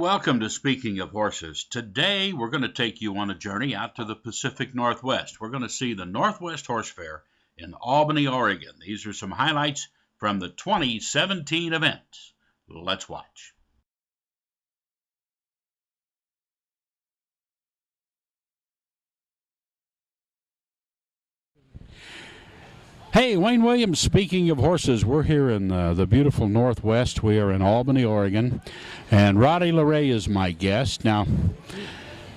Welcome to Speaking of Horses. Today we're going to take you on a journey out to the Pacific Northwest. We're going to see the Northwest Horse Fair in Albany, Oregon. These are some highlights from the 2017 event. Let's watch. Hey, Wayne Williams, Speaking of Horses. We're here in the beautiful Northwest. We are in Albany, Oregon, and Roddy LeRae is my guest. Now,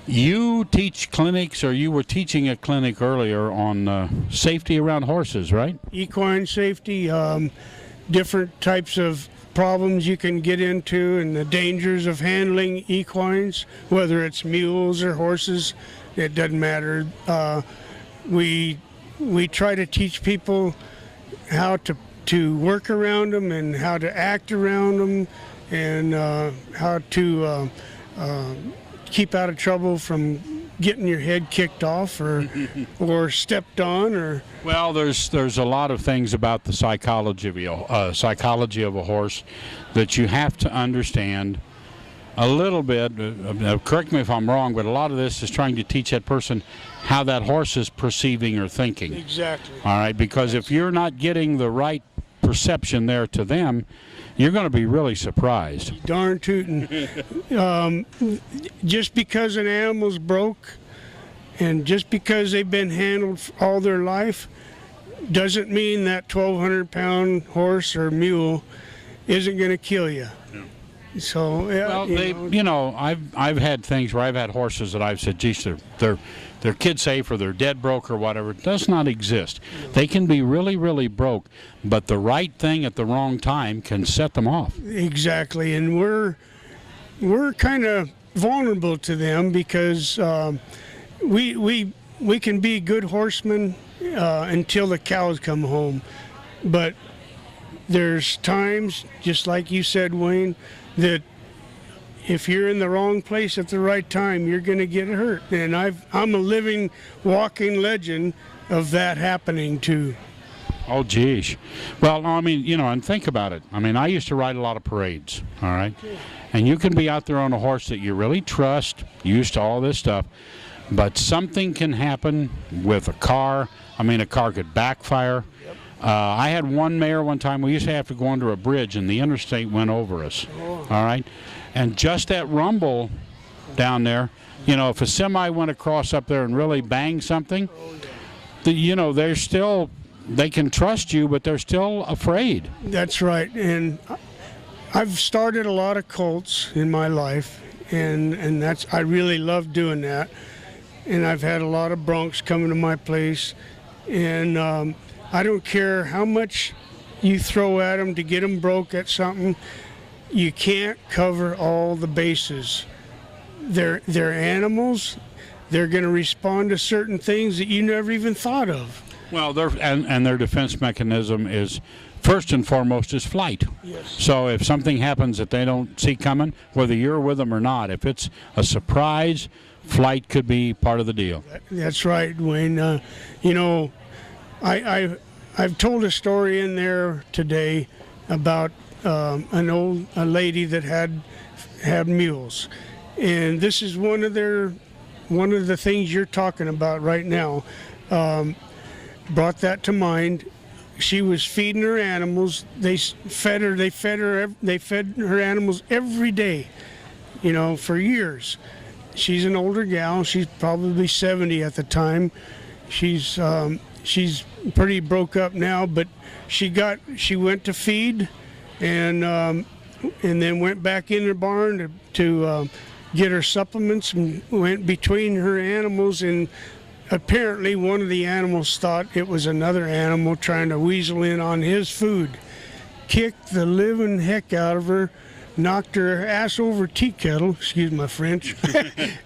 you teach clinics, or you were teaching a clinic earlier on safety around horses, right? Equine safety, different types of problems you can get into, and the dangers of handling equines, whether it's mules or horses, it doesn't matter. We try to teach people how to work around them and how to act around them, and how to keep out of trouble from getting your head kicked off or stepped on. Or well, there's a lot of things about the psychology of a horse that you have to understand a little bit. Correct me if I'm wrong, but a lot of this is trying to teach that person how that horse is perceiving or thinking. Exactly. All right, because if you're not getting the right perception there to them, you're going to be really surprised. Darn tootin'. Just because an animal's broke and just because they've been handled all their life doesn't mean that 1,200-pound horse or mule isn't going to kill you. So well, I've had things where I've had horses that I've said, geez, they're kid safe or they're dead broke or whatever. It does not exist. They can be really, really broke, but the right thing at the wrong time can set them off. Exactly, and we're kind of vulnerable to them because we can be good horsemen until the cows come home, but there's times, just like you said, Wayne, that if you're in the wrong place at the right time, you're going to get hurt. And I'm a living, walking legend of that happening too. Oh, geez. Well, I mean, and think about it. I mean, I used to ride a lot of parades, all right? And you can be out there on a horse that you really trust, used to all this stuff, but something can happen with a car. I mean, a car could backfire. Yep. I had one mare one time. We used to have to go under a bridge, and the interstate went over us. All right, and just that rumble down there, if a semi went across up there and really banged something, they can trust you, but they're still afraid. That's right, and I've started a lot of colts in my life, and I really love doing that, and I've had a lot of broncs coming to my place, and I don't care how much you throw at them to get them broke at something. You can't cover all the bases. They're animals. They're going to respond to certain things that you never even thought of. Well, their defense mechanism is, first and foremost, is flight. Yes. So if something happens that they don't see coming, whether you're with them or not, if it's a surprise, flight could be part of the deal. That's right, Wayne. I've told a story in there today about a lady that had mules, and this is one of the things you're talking about right now. Brought that to mind. She was feeding her animals. They fed her animals every day, for years. She's an older gal. She's probably 70 at the time. She's pretty broke up now, but she went to feed, and then went back in the barn to get her supplements, and went between her animals, and apparently one of the animals thought it was another animal trying to weasel in on his food. Kicked the living heck out of her, knocked her ass over tea kettle, excuse my French,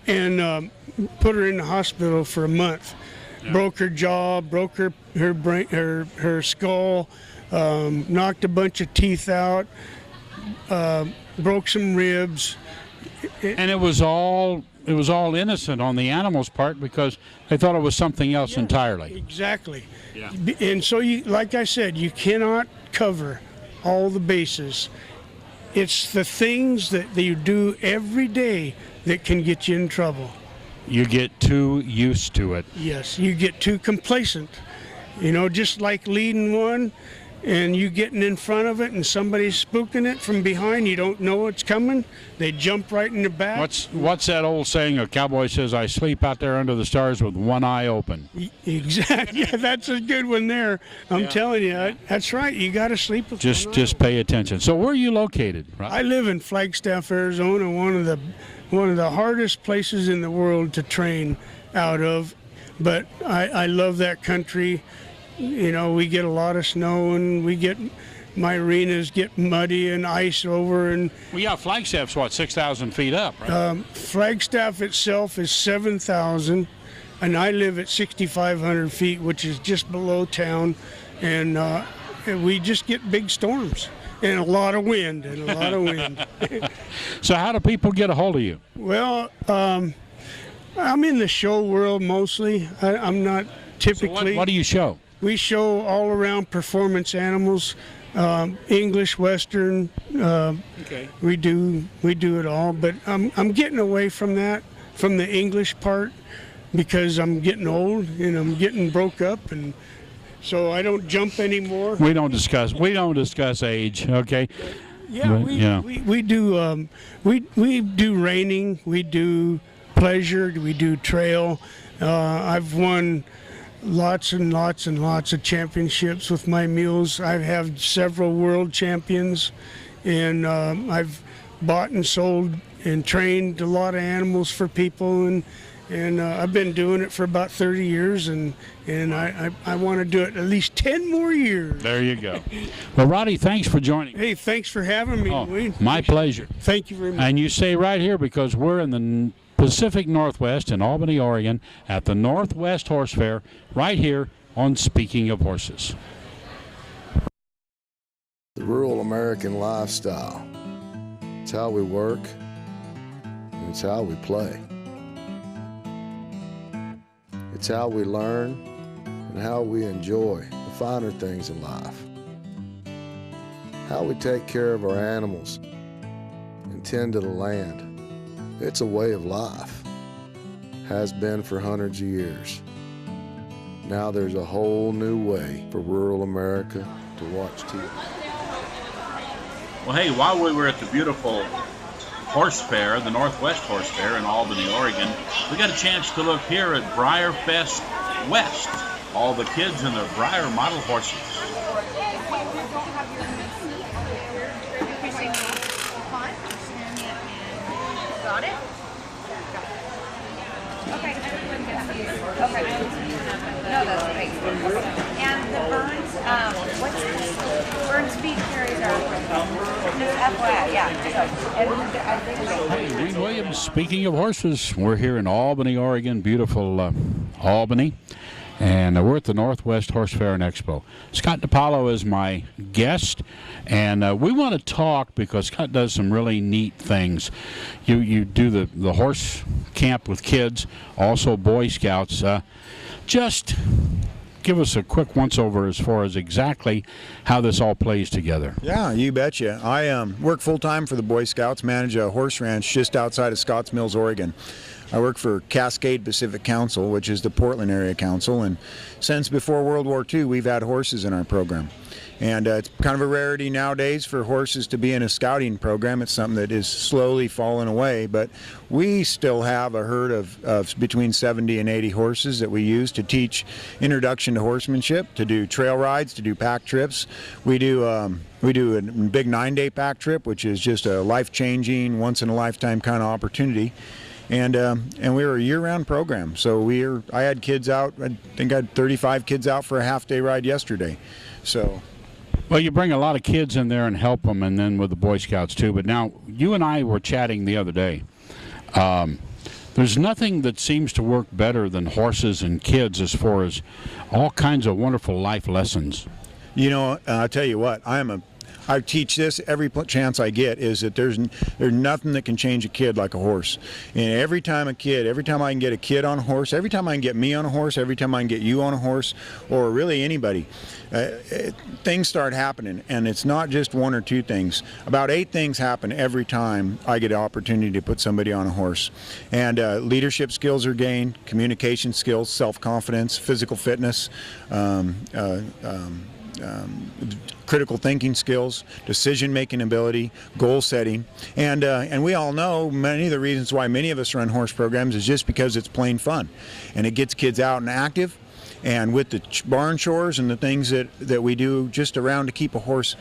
and put her in the hospital for a month. Yeah. Broke her jaw, broke her brain, her skull, knocked a bunch of teeth out, broke some ribs. And it was all innocent on the animal's part because they thought it was something else entirely. Exactly. Yeah. And so, like I said, you cannot cover all the bases. it's the things that you do every day that can get you in trouble. You get too used to it. Yes, you get too complacent. You know, just like leading one and you getting in front of it and somebody's spooking it from behind, you don't know it's coming, they jump right in the back. What's that old saying a cowboy says, I sleep out there under the stars with one eye open? Exactly. Yeah, that's a good one there. I'm telling you, that's right. You got to sleep with one eye Just pay attention. So where are you located? Right? I live in Flagstaff, Arizona, one of the hardest places in the world to train out of, but I love that country. You know, we get a lot of snow, and my arenas get muddy and ice over. And well, yeah, Flagstaff's what, 6,000 feet up, right? Flagstaff itself is 7,000, and I live at 6,500 feet, which is just below town, and we just get big storms and a lot of wind So how do people get a hold of you? Well, I'm in the show world mostly. I'm not typically. So what do you show? We show all around performance animals, English, Western. Okay. We do it all, but I'm getting away from that, from the English part, because I'm getting old and I'm getting broke up, and so I don't jump anymore. We don't discuss age, okay? Yeah, we do we do reining, we do pleasure, we do trail. I've won lots and lots and lots of championships with my mules. I have several world champions, and I've bought and sold and trained a lot of animals for people, and I've been doing it for about 30 years, and I want to do it at least 10 more years. There you go. Well, Roddy, thanks for joining. Hey, thanks for having me. Oh, my pleasure. Thank you very much. And you stay right here, because we're in the Pacific Northwest in Albany, Oregon, at the Northwest Horse Fair, right here on Speaking of Horses. The rural American lifestyle. It's how we work, and it's how we play. It's how we learn and how we enjoy the finer things in life. How we take care of our animals and tend to the land. It's a way of life. Has been for hundreds of years. Now there's a whole new way for rural America to watch TV. Well, hey, while we were at the beautiful horse fair, the Northwest Horse Fair in Albany, Oregon, we got a chance to look here at BreyerFest West. All the kids in their Breyer model horses. Got it? Okay. Okay. No, that's great. And the Burns, what's this? Burns Beef Carries are just FYI, yeah. So, I think Hey, Reed Williams, speaking of horses, we're here in Albany, Oregon, beautiful Albany. And we're at the Northwest Horse Fair and Expo. Scott DiPaolo is my guest, and we want to talk because Scott does some really neat things. You do the horse camp with kids, also Boy Scouts. Just give us a quick once-over as far as exactly how this all plays together. Yeah, you betcha. I work full-time for the Boy Scouts, manage a horse ranch just outside of Scotts Mills, Oregon. I work for Cascade Pacific Council, which is the Portland area council, and since before World War II, we've had horses in our program. And it's kind of a rarity nowadays for horses to be in a scouting program. It's something that is slowly falling away, but we still have a herd of between 70 and 80 horses that we use to teach introduction to horsemanship, to do trail rides, to do pack trips. We do a big 9-day pack trip, which is just a life-changing, once-in-a-lifetime kind of opportunity. And we were a year-round program. So I had kids out. I think I had 35 kids out for a half-day ride yesterday. So. Well, you bring a lot of kids in there and help them, and then with the Boy Scouts too. But now, you and I were chatting the other day. There's nothing that seems to work better than horses and kids as far as all kinds of wonderful life lessons. You know, I'll tell you what, I'm I teach this every chance I get, is that there's nothing that can change a kid like a horse. And every time I can get a kid on a horse, every time I can get me on a horse, every time I can get you on a horse, or really anybody, things start happening. And it's not just one or two things. About 8 things happen every time I get an opportunity to put somebody on a horse. And leadership skills are gained, communication skills, self-confidence, physical fitness, critical thinking skills, decision-making ability, goal setting, and we all know many of the reasons why many of us run horse programs is just because it's plain fun, and it gets kids out and active. And with the barn chores and the things that we do just around to keep a horse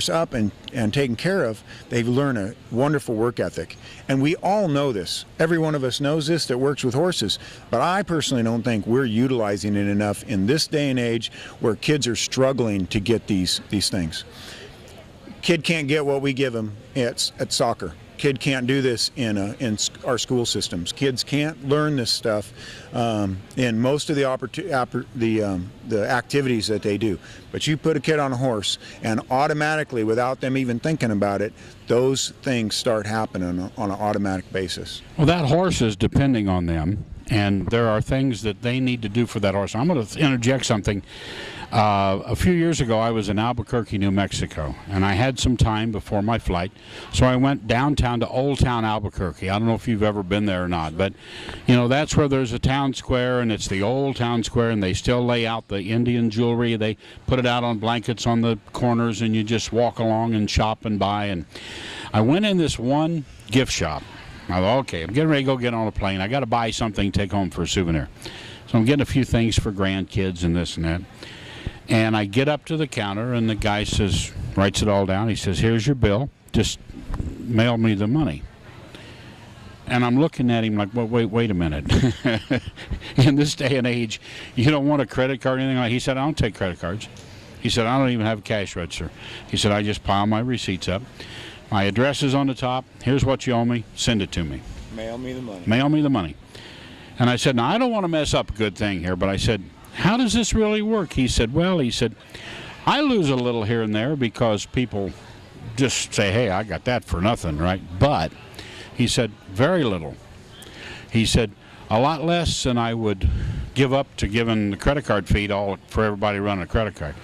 up and taken care of, they learn a wonderful work ethic. And we all know this. Every one of us knows this that works with horses. But I personally don't think we're utilizing it enough in this day and age where kids are struggling to get these things. Kid can't get what we give them at soccer. Kid can't do this in our school systems. Kids can't learn this stuff in most of the activities that they do. But you put a kid on a horse, and automatically, without them even thinking about it, those things start happening on an automatic basis. Well, that horse is depending on them, and there are things that they need to do for that horse. I'm going to interject something. A few years ago, I was in Albuquerque, New Mexico, and I had some time before my flight, so I went downtown to Old Town Albuquerque. I don't know if you've ever been there or not, but you know, that's where there's a town square, and it's the old town square, and they still lay out the Indian jewelry. They put it out on blankets on the corners, and you just walk along and shop and buy. And I went in this one gift shop. I thought, okay, I'm getting ready to go get on a plane. I got to buy something to take home for a souvenir. So I'm getting a few things for grandkids and this and that. And I get up to the counter, and the guy says, writes it all down. He says, here's your bill. Just mail me the money. And I'm looking at him like, well, wait a minute. In this day and age, you don't want a credit card or anything like that. He said, I don't take credit cards. He said, I don't even have a cash register. He said, I just pile my receipts up. My address is on the top. Here's what you owe me. Send it to me. Mail me the money. Mail me the money. And I said, now, I don't want to mess up a good thing here, but I said, how does this really work? He said, well, I lose a little here and there because people just say, hey, I got that for nothing, right? But he said, very little. He said, a lot less than I would give up to giving the credit card fee for everybody running a credit card.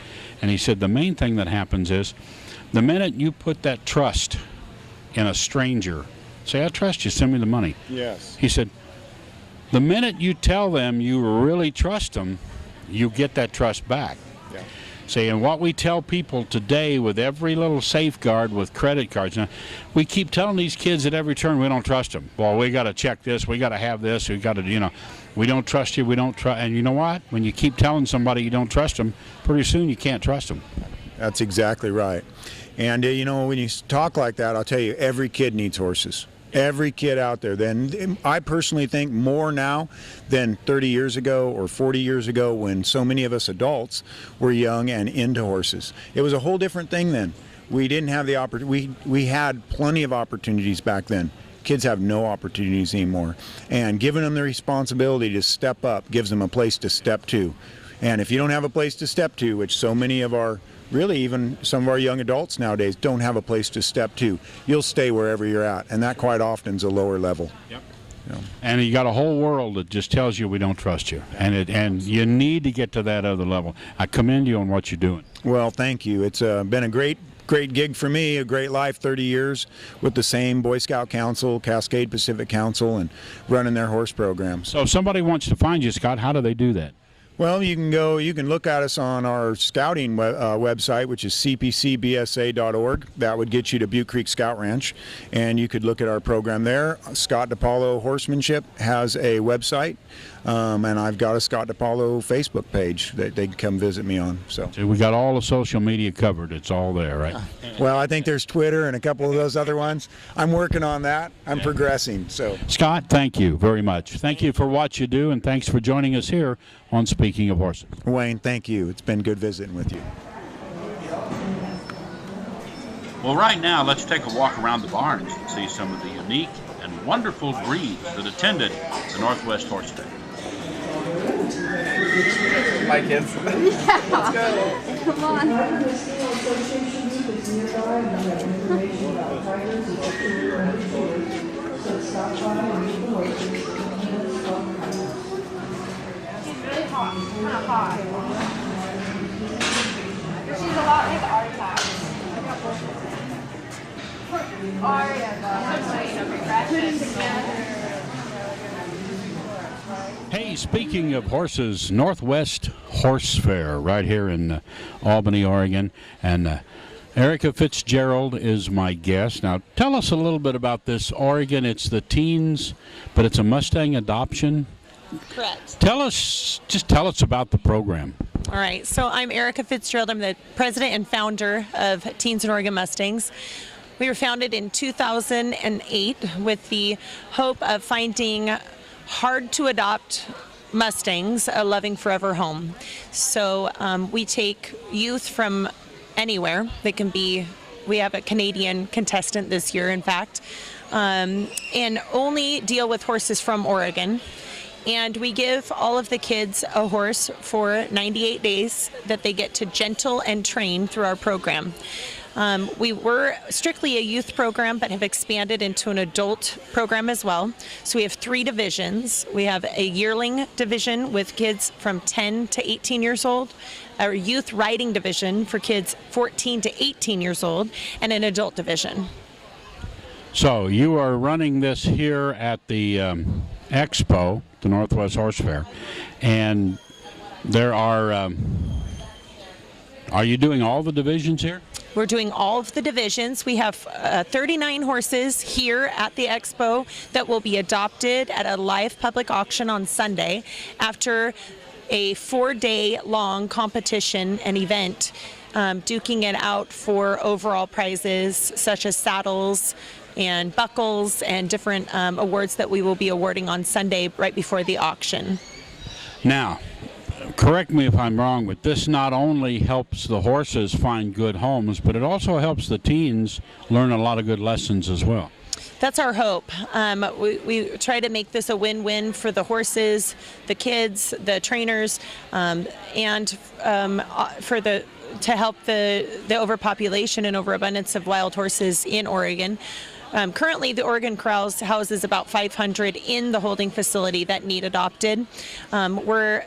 And he said, the main thing that happens is the minute you put that trust in a stranger, say, I trust you, send me the money. Yes. He said, the minute you tell them you really trust them, you get that trust back. Yeah. See, and what we tell people today with every little safeguard with credit cards, now, we keep telling these kids at every turn we don't trust them. Well, we got to check this, we got to have this, we got to, we don't trust you, we don't trust. And you know what? When you keep telling somebody you don't trust them, pretty soon you can't trust them. That's exactly right. And, when you talk like that, I'll tell you, every kid needs horses. Every kid out there. Then I personally think more now than 30 years ago or 40 years ago when so many of us adults were young and into horses. It was a whole different thing then. We didn't have the opportunity. We had plenty of opportunities back then. Kids have no opportunities anymore. And giving them the responsibility to step up gives them a place to step to. And if you don't have a place to step to, which so many of our really even some of our young adults nowadays don't have a place to step to, you'll stay wherever you're at, and that quite often is a lower level. Yep. And you got a whole world that just tells you we don't trust you, and you need to get to that other level. I commend you on what you're doing. Well, thank you. It's been a great gig for me, a great life, 30 years with the same Boy Scout Council, Cascade Pacific Council, and running their horse programs. So if somebody wants to find you, Scott, how do they do that? Well, you can look at us on our scouting website, which is cpcbsa.org. That would get you to Butte Creek Scout Ranch, and you could look at our program there. Scott DiPaolo Horsemanship has a website, and I've got a Scott DiPaolo Facebook page that they can come visit me on. So we got all the social media covered. It's all there, right? Well, I think there's Twitter and a couple of those other ones. I'm working on that. I'm progressing. So Scott, thank you very much. Thank you for what you do, and thanks for joining us here on Speaking of Horses. Wayne, thank you. It's been good visiting with you. Well, right now, let's take a walk around the barns and see some of the unique and wonderful breeds that attended the Northwest Horse Fair. Bye, kids. Let's go. Come on. nearby and you have information about tigers and pictures of the stories. So stop by and meet the horses. Let's talk tigers. She's really hot. Kind of hot. She's a lot like Arta. Hey, speaking of horses, Northwest Horse Fair right here in Albany, Oregon, and Erica Fitzgerald is my guest. Now, tell us a little bit about this Oregon. It's the teens, but it's a Mustang adoption. Correct. Tell us about the program. All right. So I'm Erica Fitzgerald. I'm the president and founder of Teens in Oregon Mustangs. We were founded in 2008 with the hope of finding hard-to-adopt Mustangs a loving forever home. So we take youth from anywhere. They can be, we have a Canadian contestant this year, in fact, and only deal with horses from Oregon. And we give all of the kids a horse for 98 days that they get to gentle and train through our program. We were strictly a youth program, but have expanded into an adult program as well. So we have 3 divisions. We have a yearling division with kids from 10 to 18 years old, a youth riding division for kids 14 to 18 years old, and an adult division. So you are running this here at the Expo, the Northwest Horse Fair, and there are you doing all the divisions here? We're doing all of the divisions. We have 39 horses here at the Expo that will be adopted at a live public auction on Sunday after a 4-day long competition and event, duking it out for overall prizes such as saddles and buckles and different awards that we will be awarding on Sunday right before the auction. Now, correct me if I'm wrong, but this not only helps the horses find good homes, but it also helps the teens learn a lot of good lessons as well. That's our hope. We try to make this a win-win for the horses, the kids, the trainers, and to help the overpopulation and overabundance of wild horses in Oregon. Currently, the Oregon Corrals houses about 500 in the holding facility that need adopted. We're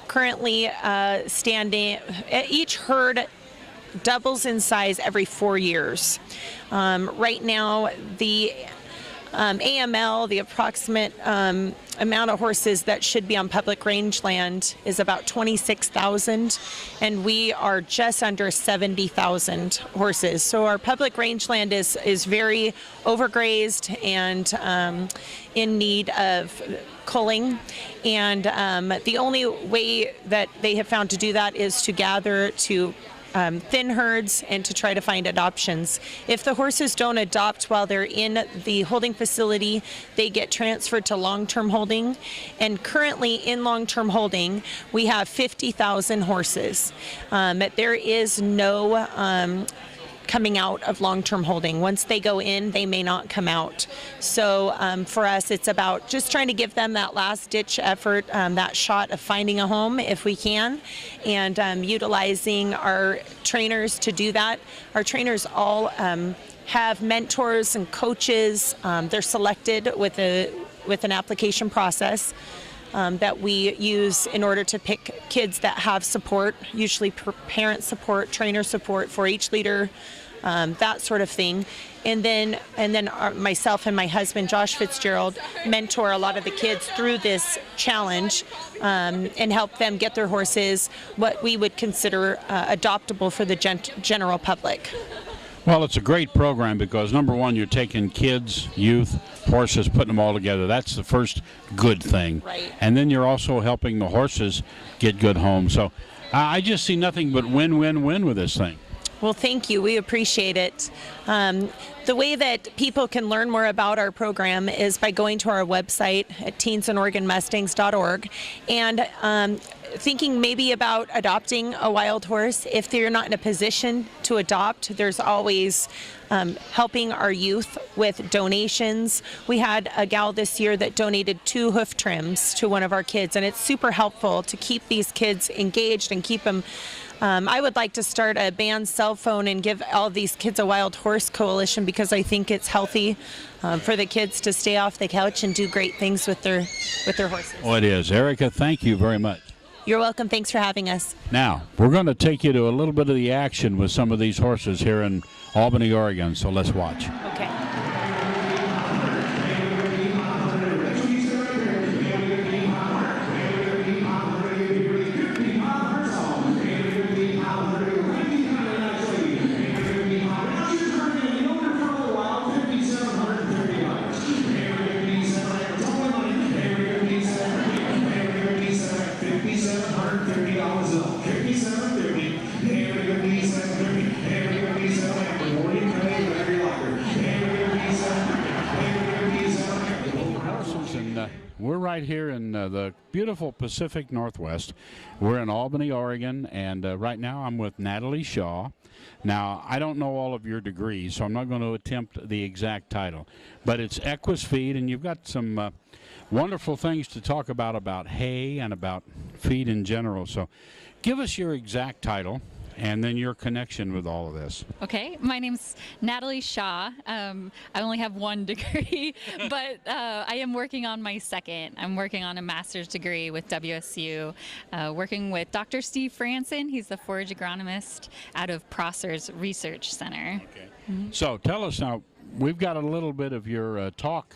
currently standing, each herd doubles in size every 4 years. Right now, the AML, the approximate amount of horses that should be on public rangeland is about 26,000, and we are just under 70,000 horses. So our public rangeland is very overgrazed and in need of culling, and the only way that they have found to do that is to gather to thin herds and to try to find adoptions. If the horses don't adopt while they're in the holding facility, they get transferred to long-term holding. And currently in long-term holding, we have 50,000 horses. There is no coming out of long-term holding. Once they go in, they may not come out. So for us, it's about just trying to give them that last-ditch effort, that shot of finding a home if we can, and utilizing our trainers to do that. Our trainers all have mentors and coaches. They're selected with an application process that we use in order to pick kids that have support, usually parent support, trainer support, 4-H leader, that sort of thing. And then myself and my husband, Josh Fitzgerald, mentor a lot of the kids through this challenge and help them get their horses what we would consider adoptable for the general public. Well, it's a great program because, number one, you're taking kids, youth, horses, putting them all together. That's the first good thing. Right. And then you're also helping the horses get good homes. So I just see nothing but win-win-win with this thing. Well, thank you. We appreciate it. The way that people can learn more about our program is by going to our website at teensinOregonMustangs.org and thinking maybe about adopting a wild horse. If they're not in a position to adopt, there's always helping our youth with donations. We had a gal this year that donated 2 hoof trims to one of our kids, and it's super helpful to keep these kids engaged and keep them I would like to start a banned cell phone and give all these kids a wild horse coalition because I think it's healthy for the kids to stay off the couch and do great things with their horses. Oh, it is. Erica, thank you very much. You're welcome. Thanks for having us. Now, we're going to take you to a little bit of the action with some of these horses here in Albany, Oregon, so let's watch. Okay. We're right here in the beautiful Pacific Northwest. We're in Albany, Oregon, and right now I'm with Natalie Shaw. Now, I don't know all of your degrees, so I'm not going to attempt the exact title, but it's Equus Feed, and you've got some wonderful things to talk about hay and about feed in general. So give us your exact title and then your connection with all of this. Okay, my name's Natalie Shaw. I only have one degree, but I am working on my second. I'm working on a master's degree with WSU, working with Dr. Steve Franson. He's the forage agronomist out of Prosser's Research Center. Okay. So tell us now, we've got a little bit of your talk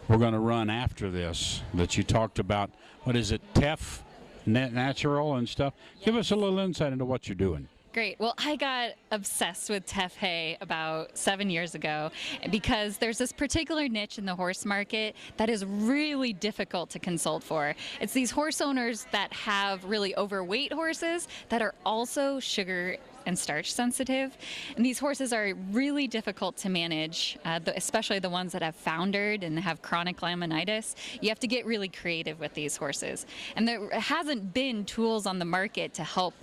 we're going to run after this that you talked about. What is it, TEF, natural and stuff? Give us a little insight into what you're doing. Great. Well, I got obsessed with teff hay about 7 years ago because there's this particular niche in the horse market that is really difficult to consult for. It's these horse owners that have really overweight horses that are also sugar and starch sensitive, and these horses are really difficult to manage, especially the ones that have foundered and have chronic laminitis. You have to get really creative with these horses, and there hasn't been tools on the market to help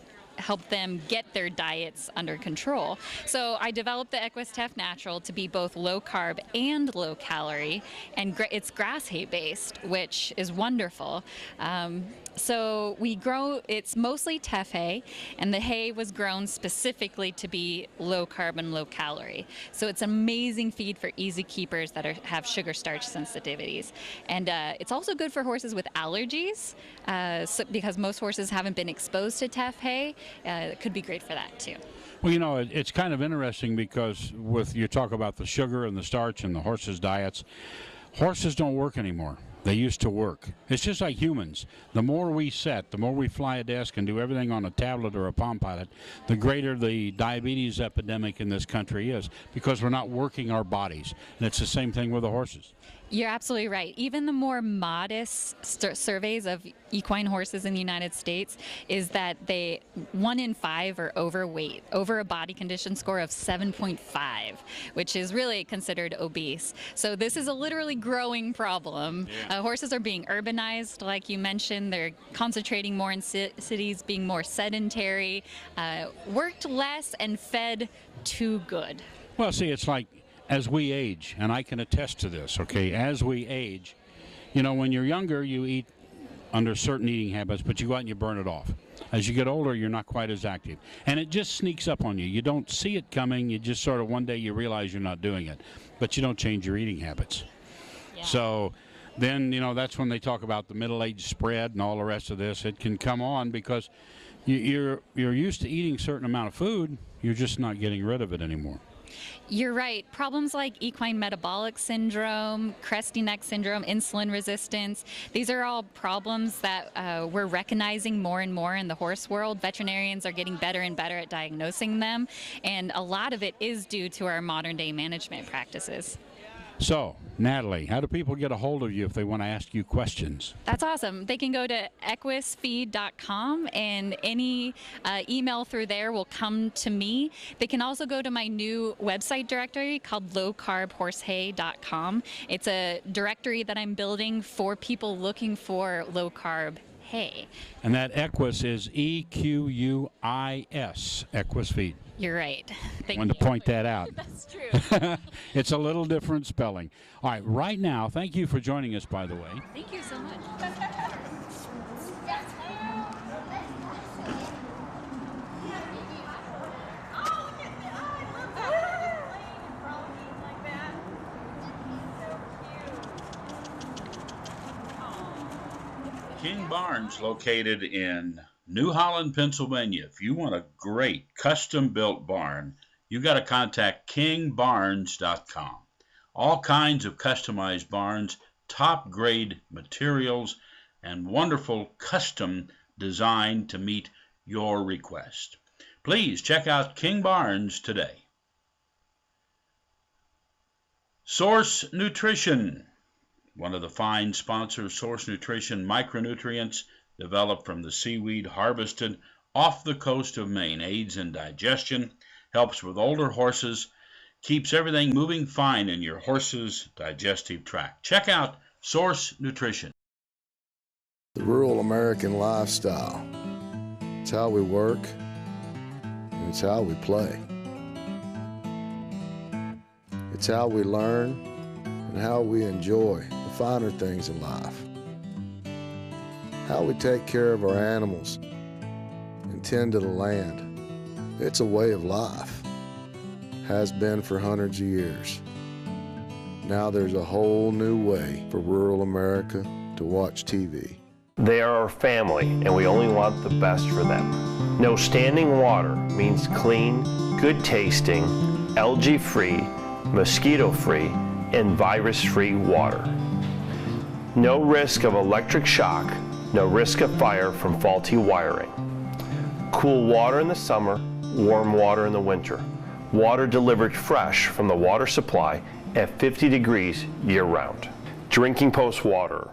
them get their diets under control. So I developed the Equus Teff Natural to be both low carb and low calorie, and it's grass hay based, which is wonderful. So it's mostly teff hay, and the hay was grown specifically to be low carb and low calorie. So it's an amazing feed for easy keepers that have sugar starch sensitivities. And it's also good for horses with allergies, because most horses haven't been exposed to teff hay. It could be great for that too. Well, you know, it's kind of interesting because with you talk about the sugar and the starch and the horses' diets, horses don't work anymore. They used to work. It's just like humans. The more we sit, the more we fly a desk and do everything on a tablet or a Palm Pilot, the greater the diabetes epidemic in this country is, because we're not working our bodies. And it's the same thing with the horses. You're absolutely right. Even the more modest surveys of equine horses in the United States is that 1 in 5 are overweight, over a body condition score of 7.5, which is really considered obese. So this is a literally growing problem. Yeah. Horses are being urbanized, like you mentioned. They're concentrating more in cities, being more sedentary, worked less, and fed too good. Well, see, it's like, as we age, and I can attest to this, okay, as we age, you know, when you're younger, you eat under certain eating habits, but you go out and you burn it off. As you get older, you're not quite as active. And it just sneaks up on you. You don't see it coming. You just sort of one day you realize you're not doing it, but you don't change your eating habits. Yeah. So then, you know, that's when they talk about the middle-age spread and all the rest of this. It can come on because you're used to eating a certain amount of food. You're just not getting rid of it anymore. You're right. Problems like equine metabolic syndrome, crusty neck syndrome, insulin resistance, these are all problems that we're recognizing more and more in the horse world. Veterinarians are getting better and better at diagnosing them, and a lot of it is due to our modern day management practices. So, Natalie, how do people get a hold of you if they want to ask you questions? That's awesome. They can go to equusfeed.com, and any email through there will come to me. They can also go to my new website directory called lowcarbhorsehay.com. It's a directory that I'm building for people looking for low-carb hay. And that Equus is E-Q-U-I-S, Equus Feed. You're right. I wanted to point that out. That's true. It's a little different spelling. All right, right now, thank you for joining us, by the way. Thank you so much. King Barns, located in New Holland, Pennsylvania. If you want a great custom-built barn, you got to contact kingbarns.com. All kinds of customized barns, top-grade materials, and wonderful custom design to meet your request. Please check out King Barns today. Source Nutrition. One of the fine sponsors, Source Nutrition, micronutrients developed from the seaweed harvested off the coast of Maine, aids in digestion, helps with older horses, keeps everything moving fine in your horse's digestive tract. Check out Source Nutrition. The rural American lifestyle. It's how we work, and it's how we play. It's how we learn and how we enjoy the finer things in life. How we take care of our animals and tend to the land. It's a way of life. Has been for hundreds of years. Now there's a whole new way for rural America to watch TV. They are our family, and we only want the best for them. No standing water means clean, good tasting, algae-free, mosquito-free, and virus-free water. No risk of electric shock, no risk of fire from faulty wiring. Cool water in the summer, warm water in the winter. Water delivered fresh from the water supply at 50 degrees year-round. Drinking Post Water.